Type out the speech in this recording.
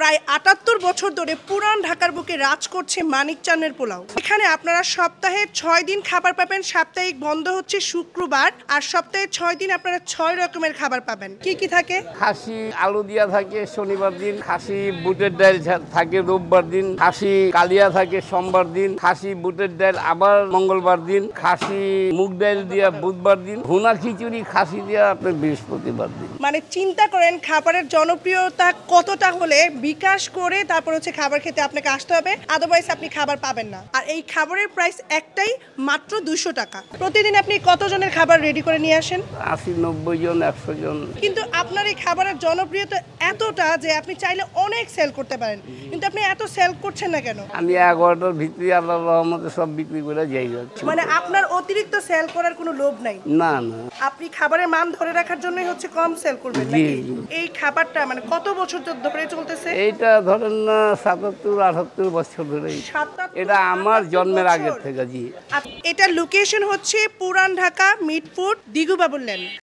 প্রায় ৭৮ বছর ধরে পুরান ঢাকার বুকে রাজ করছে মানিক চান্নের পোলাও। এখানে আপনারা সপ্তাহে ৬ দিন খাবার পাবেন, সাপ্তাহিক বন্ধ হচ্ছে শুক্রবার, আর সপ্তাহে ৬ দিন আপনারা ৬ রকমের খাবার পাবেন। কি কি থাকে? খাসি আলু দিয়া থাকে শনিবার দিন, খাসি বুটের ডাল থাকে রোববার দিন, খাসি কালিয়া থাকে সোমবার দিন, খাসি বুটের ডাল আবার মঙ্গলবার দিন, খাসি মুগ ডাল দিয়া বুধবার দিন, ভুনা খিচুড়ি খাসি দিয়া আপনার বৃহস্পতিবার দিন। মানে চিন্তা করেন খাবারের জনপ্রিয়তা কতটা হলে বিকাশ করে তারপর হচ্ছে খাবার খেতে আপনাকে আসতে হবে, আদারওয়াইজ আপনি খাবার পাবেন না। আর এই খাবারের প্রাইস একটাই, মাত্র ২০০ টাকা। প্রতিদিন আপনি কতজনের খাবার রেডি করে নিয়ে আসেন? ৮০-৯০ জন, ১০০ জন। কিন্তু আপনার এই খাবারের জনপ্রিয়তা এতটা যে আপনি চাইলে অনেক সেল করতে পারেন, কিন্তু আপনি এত সেল করছেন না কেন? আমি ১১টার ভিতরে আল্লাহর রহমতে সব বিক্রি করে যাই যাচ্ছি। মানে আপনার অতিরিক্ত সেল করার কোনো লোভ নাই? না না, আপনি খাবারের মান ধরে রাখার জন্যই হচ্ছে কম সেল করবেন জি, নাকি? জি। এই খাবারটা মানে কত বছর ধরে চলতেছে? এইটা ধরেন না ৭৭-৭৮ বছর ধরে। ৭৭ এটা আমার জন্মের বছর? আগের থেকে। জি। এটার লোকেশন হচ্ছে পুরান ঢাকা মিটফুট দিঘু বাবুর লেন।